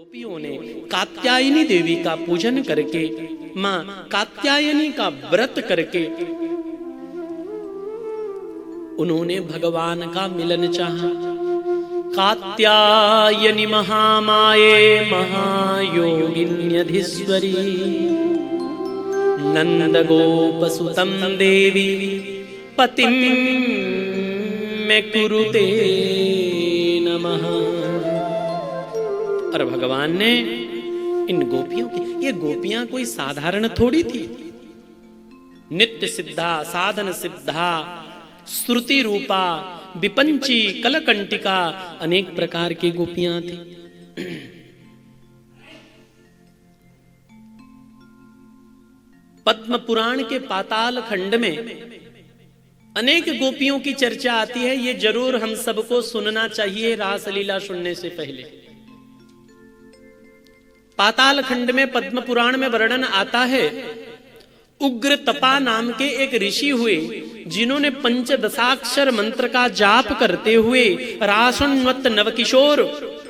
गोपियों ने कात्यायनी देवी का पूजन करके, मां कात्यायनी का व्रत करके उन्होंने भगवान का मिलन चाहा। कात्यायनी महामाये महायोगिन्यधीश्वरी नंद गोपसुतं देवी पतिं मे कुरुते नमः। और भगवान ने इन गोपियों की, ये गोपियां कोई साधारण थोड़ी थी, नित्य सिद्धा, साधन सिद्धा, श्रुति रूपा, विपंची, कलकंटिका, अनेक प्रकार की गोपियां थी। पद्म पुराण के पाताल खंड में अनेक गोपियों की चर्चा आती है। ये जरूर हम सबको सुनना चाहिए रासलीला सुनने से पहले। पाताल खंड में पद्म पुराण में वर्णन आता है, उग्र तपा नाम के एक ऋषि हुए जिन्होंने पंचदशाक्षर मंत्र का जाप करते हुए रासोन्वत नवकिशोर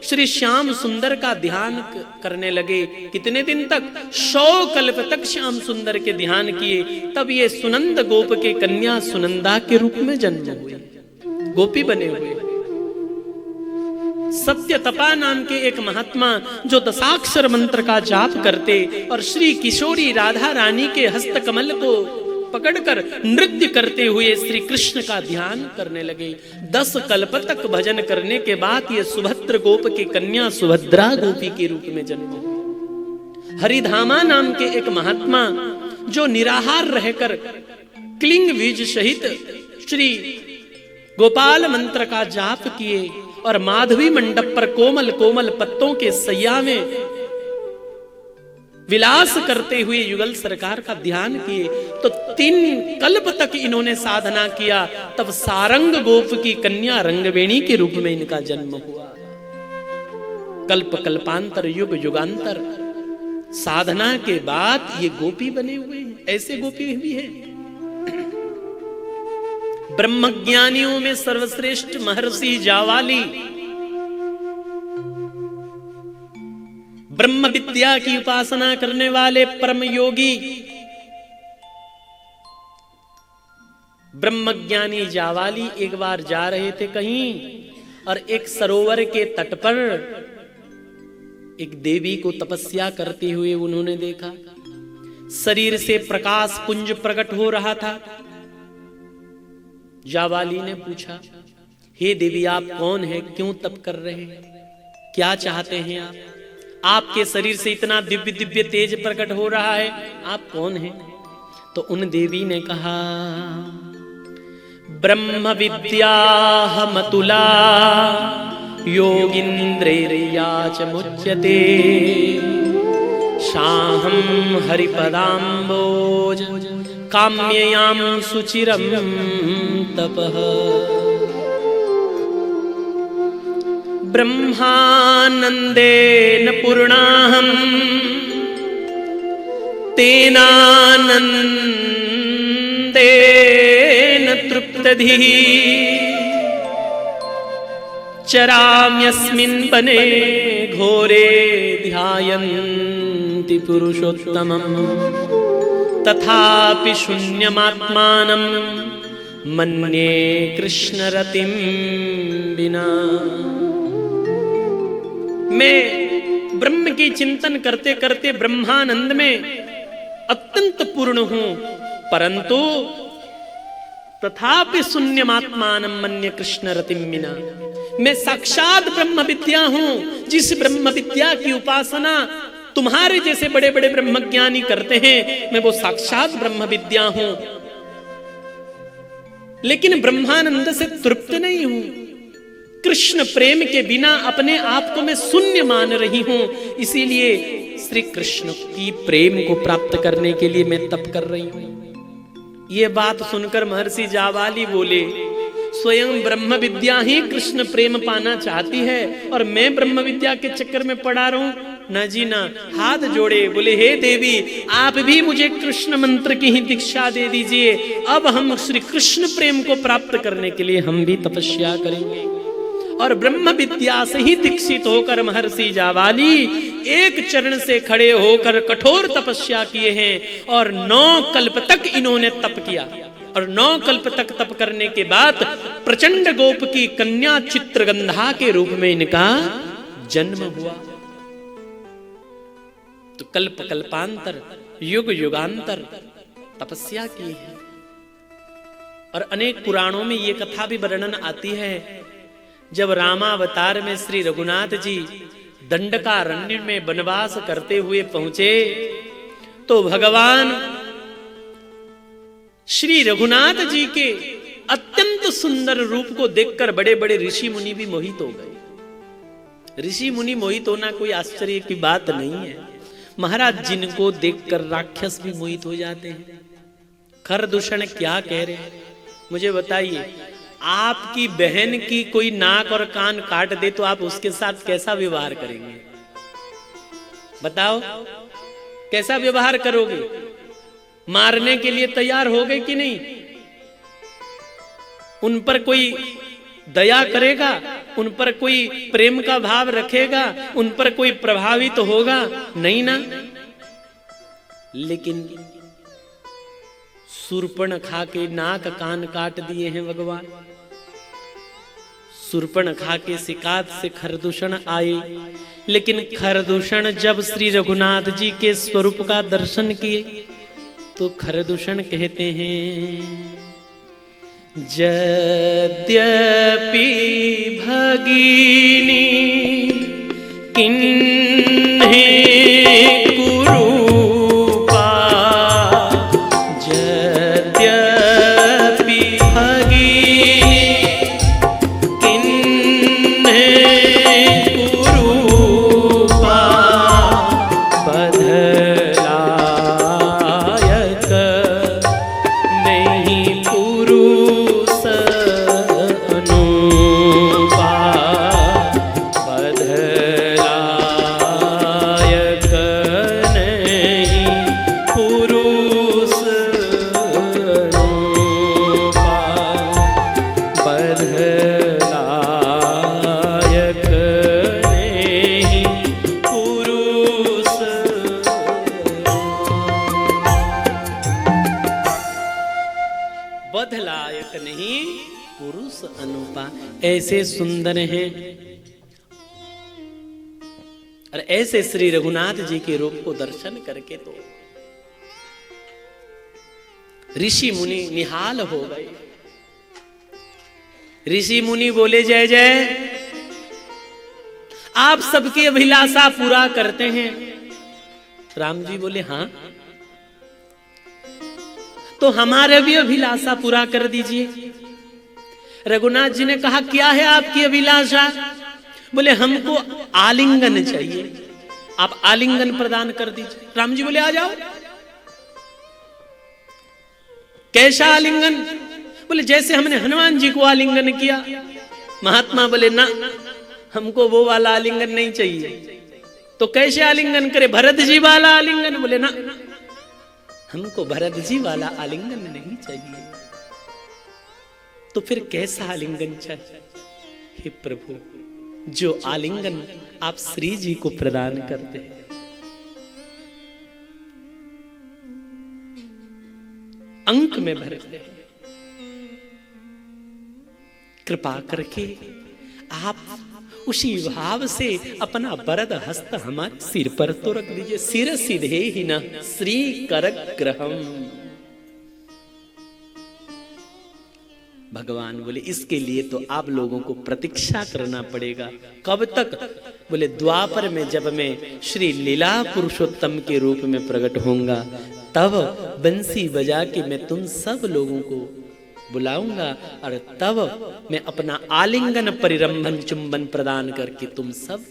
श्री श्याम सुंदर का ध्यान करने लगे। कितने दिन तक? 100 कल्प तक श्याम सुंदर के ध्यान किए। तब ये सुनंद गोप के कन्या सुनंदा के रूप में जन्म हुए, गोपी बने हुए। सत्य तपा नाम के एक महात्मा जो दशाक्षर मंत्र का जाप करते और श्री किशोरी राधा रानी के हस्त कमल को पकड़कर नृत्य करते हुए श्री कृष्ण का ध्यान करने लगे। 10 कल्प तक भजन करने के बाद ये सुभद्र गोप की कन्या सुभद्रा गोपी के रूप में जन्म हुई। हरिधामा नाम के एक महात्मा जो निराहार रहकर क्लिंग बीज सहित श्री गोपाल मंत्र का जाप किए और माधवी मंडप पर कोमल कोमल पत्तों के सैया में विलास करते हुए युगल सरकार का ध्यान किए। तो 3 कल्प तक इन्होंने साधना किया। तब सारंग गोप की कन्या रंगवेणी के रूप में इनका जन्म हुआ। कल्प कल्पांतर युग युगांतर साधना के बाद ये गोपी बने हुए हैं। ऐसे गोपी भी हैं। ब्रह्मज्ञानियों में सर्वश्रेष्ठ महर्षि जावाली ब्रह्म विद्या की उपासना करने वाले परम योगी ब्रह्मज्ञानी जावाली एक बार जा रहे थे कहीं और एक सरोवर के तट पर एक देवी को तपस्या करते हुए उन्होंने देखा। शरीर से प्रकाश पुंज प्रकट हो रहा था। जावाली ने पूछा, हे देवी आप कौन हैं, क्यों तप कर रहे हैं, क्या चाहते हैं आप? आपके शरीर से इतना दिव्य दिव्य तेज प्रकट हो रहा है, आप कौन हैं? तो उन देवी ने कहा, ब्रह्म विद्याहमतुला योगिन्द्रेर्या च मुच्यते शाहं हरिपदाम्बोज काम्ययां सुचिरं तपः। ब्रह्मानंदेन पूर्णाहं तेनानंदेन तृप्तधिः चराम्यस्मिन् वने घोरे ध्यायन्ति पुरुषोत्तमम् तथापि शून्यमात्मानं मन्ये कृष्णरतिं विना। मैं ब्रह्म की चिंतन करते करते ब्रह्मानंद में अत्यंत पूर्ण हूं, परंतु तथापि शून्यमात्मानं मन्ये कृष्णरतिं विना। मैं साक्षात ब्रह्म विद्या हूं, जिस ब्रह्म विद्या की उपासना तुम्हारे जैसे बड़े बड़े ब्रह्मज्ञानी करते हैं, मैं वो साक्षात ब्रह्म विद्या हूं, लेकिन ब्रह्मानंद से तृप्त नहीं हूं। कृष्ण प्रेम के बिना अपने आप को मैं शून्य मान रही हूं। इसीलिए श्री कृष्ण की प्रेम को प्राप्त करने के लिए मैं तप कर रही हूं। ये बात सुनकर महर्षि जावाली बोले, स्वयं ब्रह्म विद्या ही कृष्ण प्रेम पाना चाहती है और मैं ब्रह्म विद्या के चक्कर में पड़ा रहूं? ना जी ना। हाथ जोड़े बोले, हे देवी आप भी मुझे कृष्ण मंत्र की ही दीक्षा दे दीजिए। अब हम श्री कृष्ण प्रेम को प्राप्त करने के लिए हम भी तपस्या करेंगे। और ब्रह्म विद्या से ही दीक्षित होकर महर्षि जाबाली एक चरण से खड़े होकर कठोर तपस्या किए हैं और 9 कल्प तक इन्होंने तप किया। और 9 कल्प तक तप करने के बाद प्रचंड गोप की कन्या चित्रगंधा के रूप में इनका जन्म हुआ। तो कल्प कल्पांतर युग युगांतर तपस्या की है। और अनेक पुराणों में ये कथा भी वर्णन आती है, जब रामावतार में श्री रघुनाथ जी दंडकारण्य में वनवास करते हुए पहुंचे तो भगवान श्री रघुनाथ जी के अत्यंत सुंदर रूप को देखकर बड़े बड़े ऋषि मुनि भी मोहित हो गए। ऋषि मुनि मोहित होना कोई आश्चर्य की बात नहीं है। महाराज जिनको देखकर राक्षस भी मोहित हो जाते हैं। खरदूषण क्या कह रहे हैं मुझे बताइए। आपकी बहन की कोई नाक और कान काट दे तो आप उसके साथ कैसा व्यवहार करेंगे? बताओ, कैसा व्यवहार करोगे? मारने के लिए तैयार हो गए कि नहीं? उन पर कोई दया करेगा? उन पर कोई प्रेम का भाव रखेगा? उन पर कोई प्रभावित होगा? नहीं ना। लेकिन शूर्पणखा के नाक कान काट दिए हैं भगवान। शूर्पणखा के शिकायत से खरदूषण आए, लेकिन खरदूषण जब श्री रघुनाथ जी के स्वरूप का दर्शन किए तो खरदूषण कहते हैं, यद्यपि भगिनी किन्हे कुरूपा, यद्यपि भगिनी किन्हे कुरूपा, बदलायक नहीं पुरुष अनुपा, बदलायक नहीं पुरुष अनुपा, बदलायक नहीं पुरुष। बदलायक नहीं पुरुष अनुपा। ऐसे सुंदर हैं और ऐसे श्री रघुनाथ जी के रूप को दर्शन करके तो ऋषि मुनि निहाल हो गए। ऋषि मुनि बोले, जय जय, आप सबकी अभिलाषा पूरा करते हैं। राम जी बोले, हाँ, तो हमारे भी अभिलाषा पूरा कर दीजिए। रघुनाथ जी ने कहा, क्या है आपकी अभिलाषा? बोले, हमको आलिंगन चाहिए, आप आलिंगन प्रदान कर दीजिए। राम जी बोले, आ जाओ। कैसा आलिंगन? बोले, जैसे हमने हनुमान जी को आलिंगन किया। महात्मा बोले, ना, हमको वो वाला आलिंगन नहीं चाहिए। तो कैसे आलिंगन करे? भरत जी वाला आलिंगन? बोले, ना, हमको भरत जी वाला आलिंगन नहीं चाहिए। तो फिर कैसा आलिंगन चाहिए? हे प्रभु, जो आलिंगन आप श्री जी को प्रदान करते हैं। अंक में भरते हैं। कृपा करके आप उसी भाव से अपना वरद हस्त हमारे सिर पर तो रख दीजिए। सिर सीधे ही न श्री कर ग्रहम। भगवान बोले, इसके लिए तो आप लोगों को प्रतीक्षा करना पड़ेगा। कब तक? बोले, द्वापर में जब मैं श्री लीला पुरुषोत्तम के रूप में प्रकट होऊंगा, तब बंसी बजा के मैं तुम सब लोगों को बुलाऊंगा और तब मैं अपना आलिंगन परिरंभन चुंबन प्रदान करके तुम सब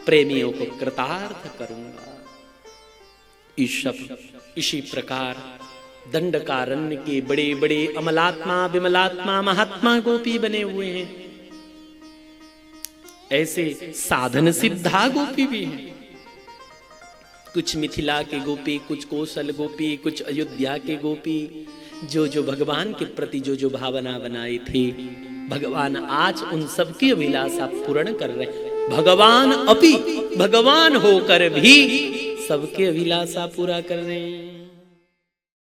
प्रेमियों को कृतार्थ करूंगा। इसी प्रकार दंडकारण्य के बड़े बड़े अमलात्मा विमलात्मा महात्मा गोपी बने हुए हैं। ऐसे साधन सिद्धा गोपी भी हैं। कुछ मिथिला के गोपी, कुछ कौशल गोपी, कुछ अयोध्या के गोपी, जो जो भगवान के प्रति जो जो भावना बनाई थी भगवान आज उन सबकी अभिलाषा पूर्ण कर रहे हैं। भगवान अपि, भगवान होकर भी सबके अभिलाषा पूरा कर रहे हैं।